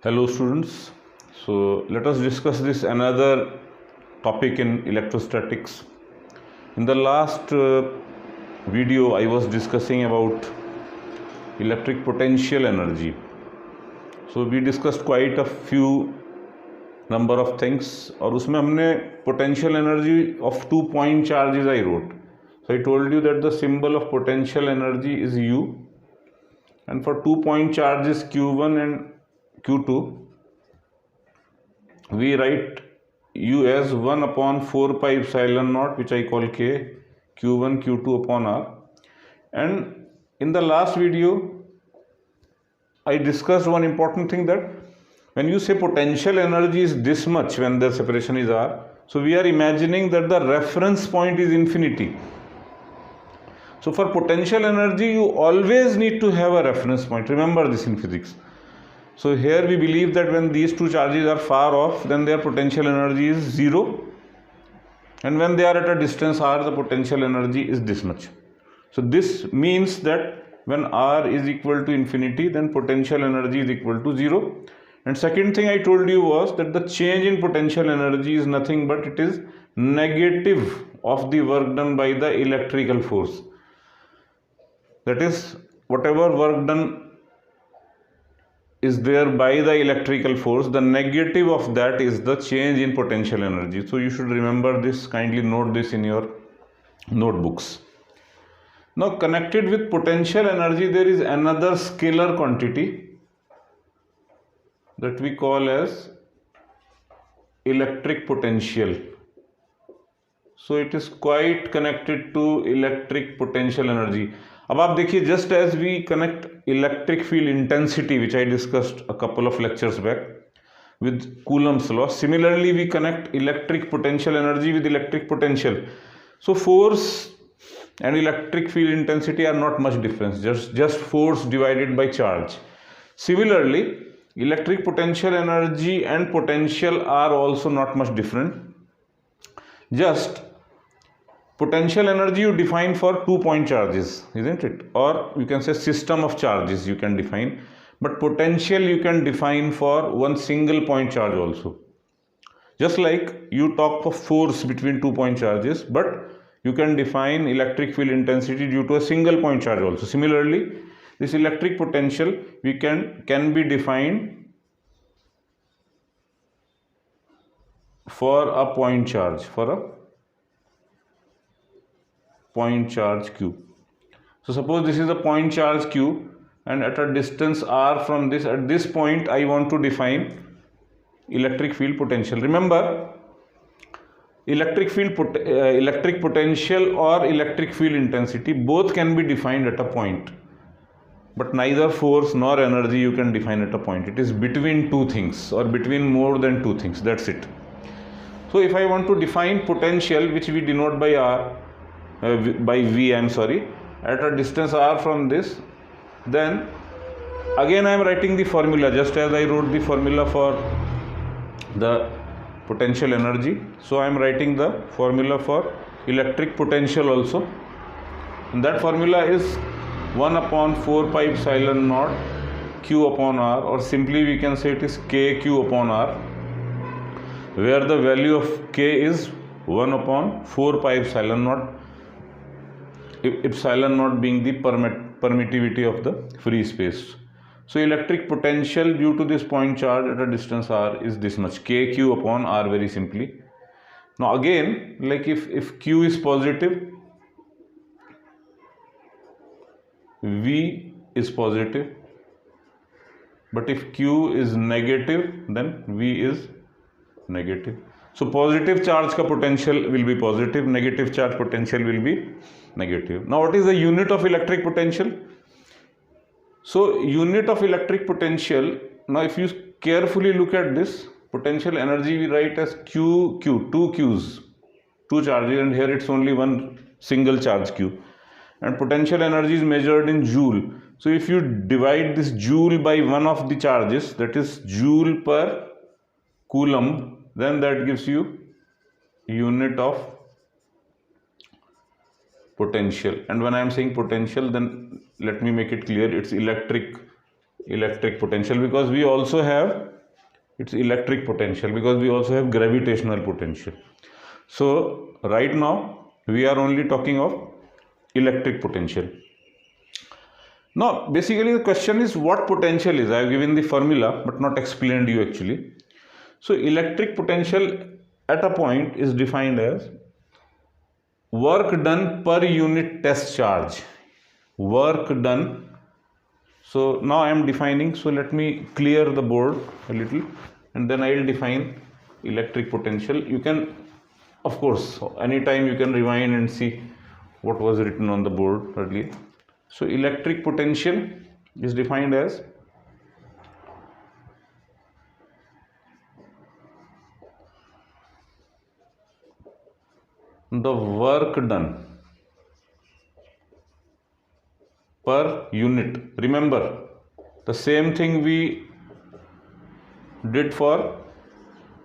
Hello students, so let us discuss this another topic in electrostatics. In the last video I was discussing about electric potential energy. So we discussed quite a few number of things और उसमें हमने potential energy of 2-point charges I wrote. So I told you that the symbol of potential energy is U, and for 2-point charges Q1 and Q2 we write U as 1 upon 4 pi epsilon naught, which I call K, Q1 Q2 upon R. And in the last video I discussed one important thing, that when you say potential energy is this much when the separation is R, so we are imagining that the reference point is infinity. So for potential energy you always need to have a reference point. Remember this in physics. So here we believe that when these two charges are far off, then their potential energy is 0, and when they are at a distance r, the potential energy is this much. So this means that when r is equal to infinity, then potential energy is equal to 0. And second thing I told you was that the change in potential energy is nothing but it is negative of the work done by the electrical force. That is, whatever work done is there by the electrical force, the negative of that is the change in potential energy. So you should remember this, kindly note this in your notebooks. Now connected with potential energy there is another scalar quantity that we call as electric potential. So it is quite connected to electric potential energy. अब आप देखिए, just as we connect electric field intensity, which I discussed a couple of lectures back, with Coulomb's law, similarly we connect electric potential energy with electric potential. So force and electric field intensity are not much difference, just force divided by charge. Similarly, electric potential energy and potential are also not much different. Just potential energy you define for 2-point charges, isn't it? Or you can say system of charges you can define, but potential you can define for one single point charge also. Just like you talk of force between 2-point charges, but you can define electric field intensity due to a single point charge also. Similarly, this electric potential we can be defined for a point charge, for a point charge Q. So suppose this is a point charge Q, and at a distance r from this, at this point I want to define electric field potential. Remember, electric potential or electric field intensity both can be defined at a point, but neither force nor energy you can define at a point. It is between two things or between more than two things, that's it. So if I want to define potential, which we denote by R, by V, at a distance r from this, then again I am writing the formula just as I wrote the formula for the potential energy. So I am writing the formula for electric potential also, and that formula is 1 upon 4 pi epsilon naught Q upon R, or simply we can say it is KQ upon R, where the value of K is 1 upon 4 pi epsilon naught, epsilon naught being the permittivity of the free space. So electric potential due to this point charge at a distance r is this much, KQ upon R, very simply. Now again, like if Q is positive, V is positive, but if Q is negative, then V is negative. So positive charge ka potential will be positive, negative charge potential will be negative. Now what is the unit of electric potential? So unit of electric potential, now if you carefully look at this, potential energy we write as two Qs, two charges, and here it's only one single charge Q, and potential energy is measured in joule. So if you divide this joule by one of the charges, that is joule per coulomb, then that gives you unit of potential. And when I am saying potential, then let me make it clear, it's electric electric potential, because we also have its electric potential, because we also have gravitational potential. So right now we are only talking of electric potential. Now basically the question is what potential is. I have given the formula but not explained you actually. So electric potential at a point is defined as work done per unit test charge. Work done. So now I am defining, so let me clear the board a little and then I will define electric potential. You can, of course, anytime you can rewind and see what was written on the board earlier. So electric potential is defined as the work done per unit. Remember the same thing we did for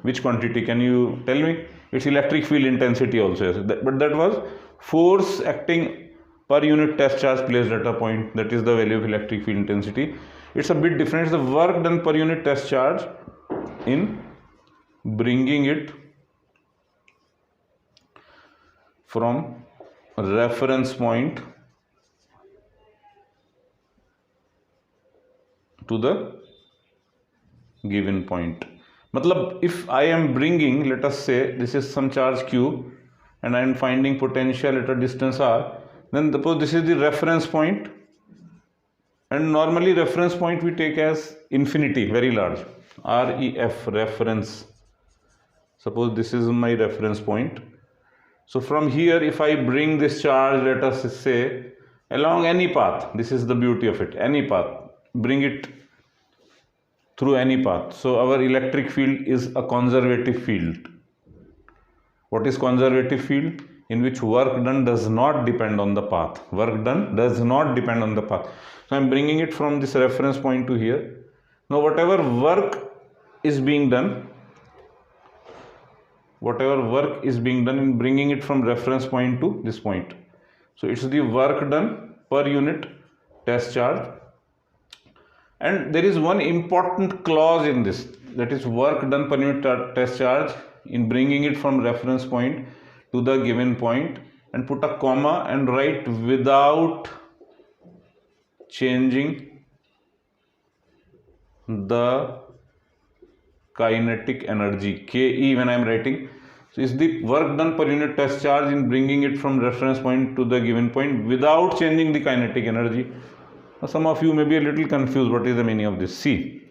which quantity? Can you tell me? It's electric field intensity also, but that was force acting per unit test charge placed at a point. That is the value of electric field intensity. It's a bit different. It's the work done per unit test charge in bringing it from reference point to the given point. Matlab, if I am bringing, let us say this is some charge q and I am finding potential at a distance r, then suppose this is the reference point, and normally reference point we take as infinity, very large, ref, reference. Suppose this is my reference point. So from here if I bring this charge, let us say along any path, this is the beauty of it, any path, bring it through any path. So our electric field is a conservative field. What is conservative field? In which work done does not depend on the path. Work done does not depend on the path. So I am bringing it from this reference point to here. Now whatever work is being done in bringing it from reference point to this point. So it's the work done per unit test charge. And there is one important clause in this, that is work done per unit test charge in bringing it from reference point to the given point, and put a comma and write without changing the kinetic energy, Ke, when I am writing. So is the work done per unit test charge in bringing it from reference point to the given point without changing the kinetic energy. Some of you may be a little confused what is the meaning of this. See,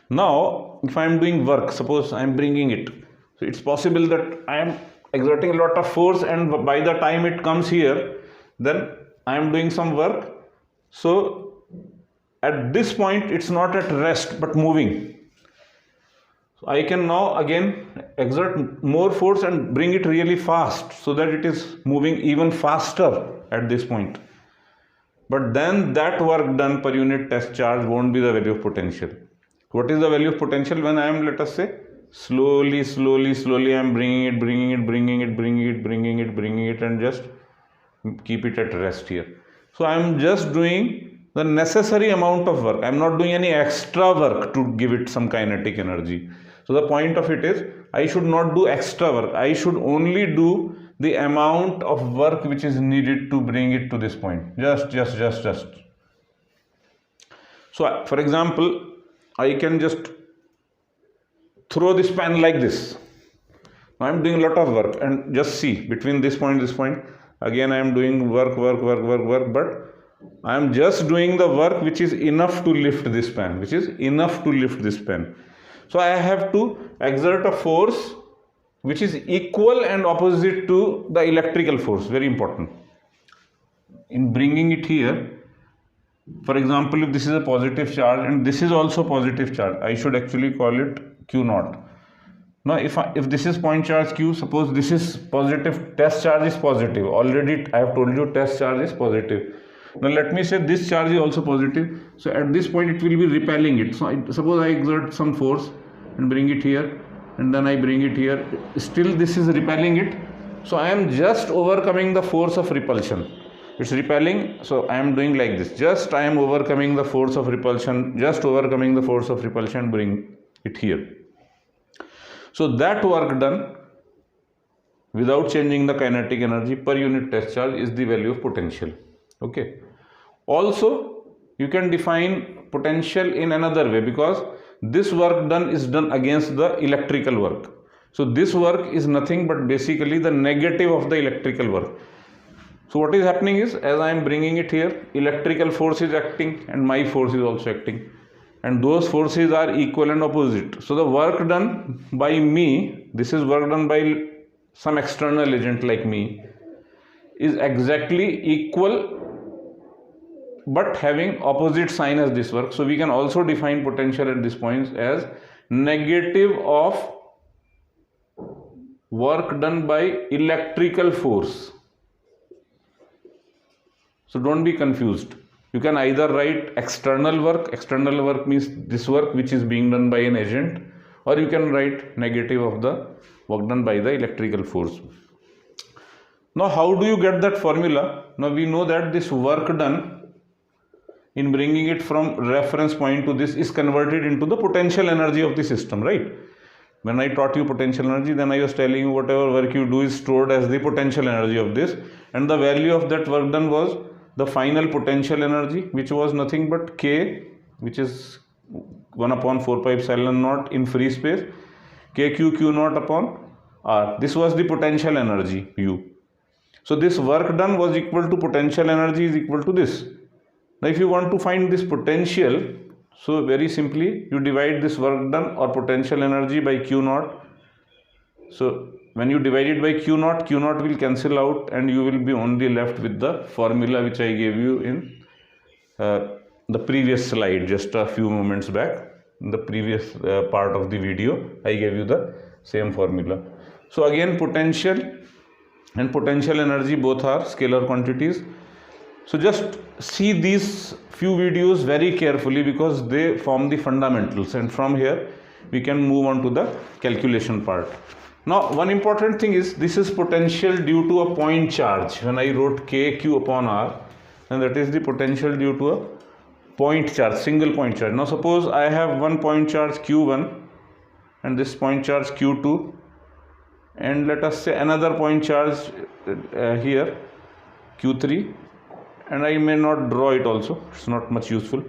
now if I am doing work, suppose I am bringing it, so it's possible that I am exerting a lot of force and by the time it comes here, then I am doing some work. So at this point it's not at rest but moving. So I can now again exert more force and bring it really fast so that it is moving even faster at this point. But then that work done per unit test charge won't be the value of potential. What is the value of potential? When I am, let us say, slowly I am bringing it and just keep it at rest here. So I am just doing the necessary amount of work. I am not doing any extra work to give it some kinetic energy. So the point of it is, I should not do extra work. I should only do the amount of work which is needed to bring it to this point. Just. So for example, I can just throw this pen like this. I am doing a lot of work, and just see between this point and this point, again I am doing work, but I am just doing the work which is enough to lift this pen, So I have to exert a force which is equal and opposite to the electrical force, very important. In bringing it here, for example, if this is a positive charge and this is also positive charge, I should actually call it Q naught. Now if this is point charge Q, suppose this is positive, test charge is positive. Already I have told you test charge is positive. Now let me say this charge is also positive. So at this point it will be repelling it. So suppose I exert some force and bring it here, and then I bring it here. Still this is repelling it. So I am just overcoming the force of repulsion. it's repelling, so I am doing like this, just I am overcoming the force of repulsion, just overcoming the force of repulsion, bring it here. So that work done without changing the kinetic energy per unit test charge is the value of potential. Okay. Also, you can define potential in another way, because this work done is done against the electrical work. So this work is nothing but basically the negative of the electrical work. So what is happening is, as I am bringing it here, electrical force is acting and my force is also acting, and those forces are equal and opposite. So the work done by me, this is work done by some external agent like me, is exactly equal but having opposite sign as this work. So we can also define potential at this point as negative of work done by electrical force. So don't be confused. You can either write external work means this work which is being done by an agent, or you can write negative of the work done by the electrical force. Now how do you get that formula? Now we know that this work done in bringing it from reference point to this is converted into the potential energy of the system, right? When I taught you potential energy, then I was telling you whatever work you do is stored as the potential energy of this, and the value of that work done was the final potential energy, which was nothing but K, which is 1 upon 4 pi epsilon naught in free space, KQ Q naught upon R. This was the potential energy U. So this work done was equal to potential energy is equal to this. Now if you want to find this potential, so very simply you divide this work done or potential energy by Q naught. So when you divide it by Q naught will cancel out and you will be only left with the formula which I gave you in the previous slide just a few moments back. In the previous part of the video I gave you the same formula. So again, potential and potential energy both are scalar quantities. So just see these few videos very carefully because they form the fundamentals, and from here we can move on to the calculation part. Now one important thing is, this is potential due to a point charge. When I wrote KQ upon R, and that is the potential due to a point charge, single point charge. Now suppose I have one point charge Q1 and this point charge Q2, and let us say another point charge here Q3, and I may not draw it also, it's not much useful,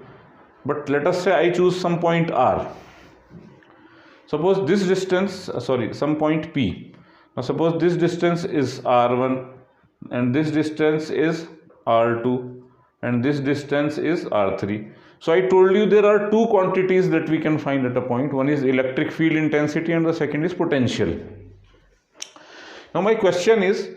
but let us say I choose some point R. Suppose this distance, some point P. Now suppose this distance is R1 and this distance is R2 and this distance is R3. So I told you there are two quantities that we can find at a point. One is electric field intensity and the second is potential. Now my question is,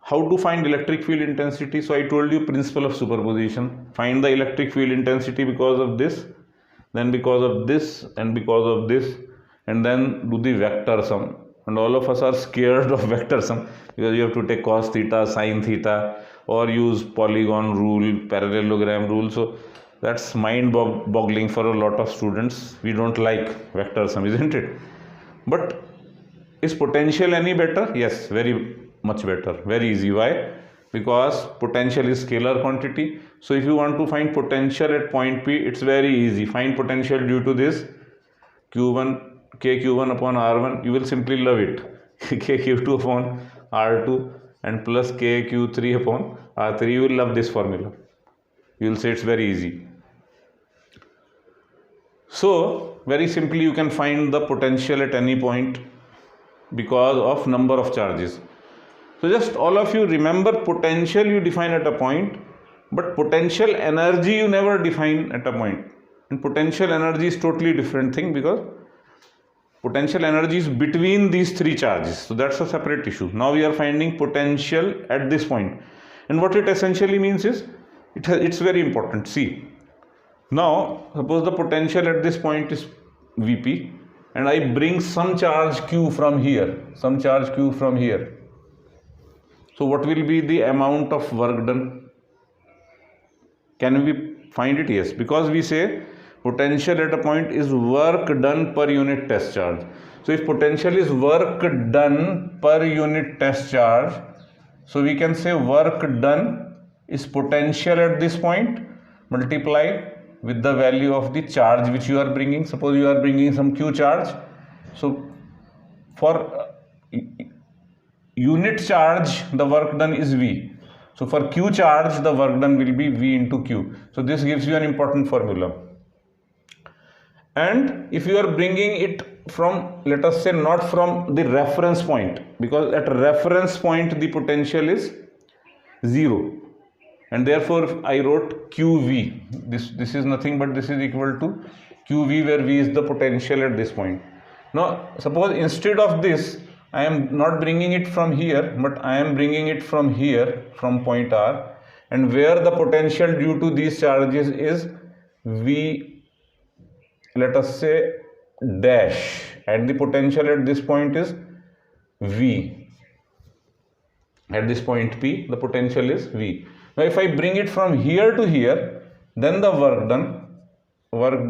how to find electric field intensity? So I told you principle of superposition. Find the electric field intensity because of this, then because of this, and because of this, and then do the vector sum. And all of us are scared of vector sum because you have to take cos theta, sin theta, or use polygon rule, parallelogram rule. So that's mind boggling for a lot of students. We don't like vector sum, isn't it? But is potential any better? Yes, very much better, very easy. Why? Because potential is scalar quantity. So if you want to find potential at point P, it's very easy. Find potential due to this Q1, KQ1 upon R1, you will simply love it. KQ2 upon R2 and plus KQ3 upon R3, you will love this formula. You will say it's very easy. So very simply you can find the potential at any point because of number of charges. So just all of you remember, potential you define at a point, but potential energy you never define at a point. And potential energy is totally different thing, because potential energy is between these three charges. So that's a separate issue. Now we are finding potential at this point. And what it essentially means is, it's very important. See, now suppose the potential at this point is Vp, and I bring some charge Q from here, some charge Q from here. So what will be the amount of work done? Can we find it? Yes, because we say potential at a point is work done per unit test charge. So if potential is work done per unit test charge, so we can say work done is potential at this point multiplied with the value of the charge which you are bringing. Suppose you are bringing some q charge, so for unit charge the work done is V. So for q charge the work done will be V into q. So this gives you an important formula. And if you are bringing it from, let us say, not from the reference point, because at reference point the potential is 0, and therefore I wrote QV. This is nothing but this is equal to QV, where V is the potential at this point. Now suppose instead of this I am not bringing it from here, but I am bringing it from here, from point R, and where the potential due to these charges is V, let us say dash, and the potential at this point is V. At this point P, the potential is V. Now if I bring it from here to here, then the work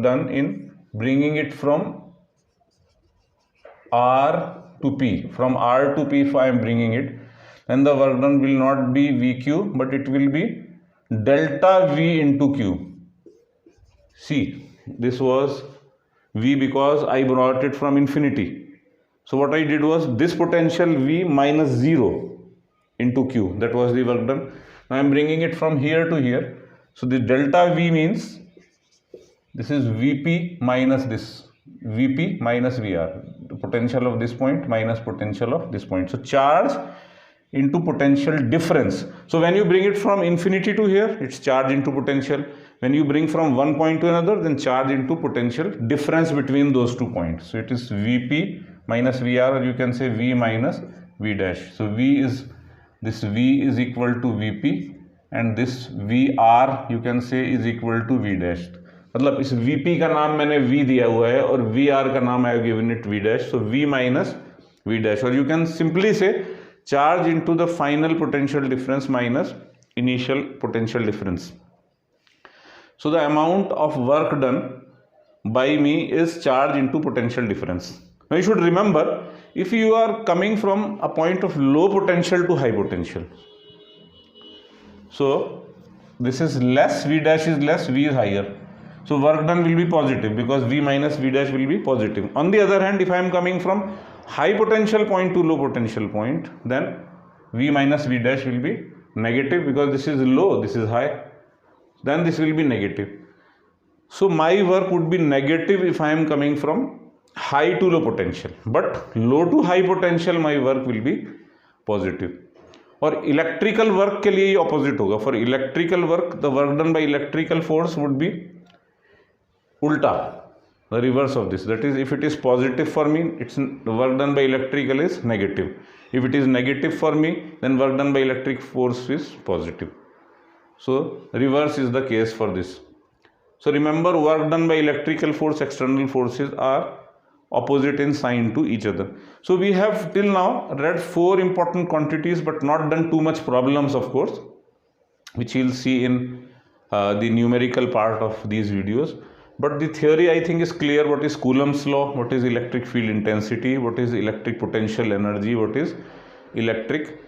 done in bringing it from R to P, from R to P, if I am bringing it, then the work done will not be VQ, but it will be delta V into Q. See, this was V because I brought it from infinity. So what I did was this potential V minus 0 into Q, that was the work done. Now I am bringing it from here to here. So the delta V means this is Vp minus this, Vp minus Vr, the potential of this point minus potential of this point. So charge into potential difference. So when you bring it from infinity to here, it's charge into potential. When you bring from one point to another, then charge into potential difference between those 2 points. So it is Vp minus Vr, or you can say V minus V dash. So this V is equal to Vp, and this Vr you can say is equal to V dash. मतलब इस Vp का नाम मैंने V दिया हुआ है और Vr का नाम I have given it V dash. So V minus V dash, or you can simply say charge into the final potential difference minus initial potential difference. So the amount of work done by me is charge into potential difference. Now you should remember, if you are coming from a point of low potential to high potential, so this is less, V dash is less, V is higher. So work done will be positive because V minus V dash will be positive. On the other hand, if I am coming from high potential point to low potential point, then V minus V dash will be negative because this is low, this is high. Then this will be negative. So my work would be negative if I am coming from high to low potential, but low to high potential my work will be positive. और electrical work के लिए ये opposite होगा. For electrical work the work done by electrical force would be उल्टा, the reverse of this. That is, if it is positive for me, it's work done by electrical is negative. If it is negative for me, then work done by electric force is positive. So reverse is the case for this. So remember, work done by electrical force, external forces are opposite in sign to each other. So we have till now read 4 important quantities, but not done too much problems, of course, which you'll see in the numerical part of these videos. But the theory I think is clear. What is Coulomb's law, what is electric field intensity, what is electric potential energy, what is electric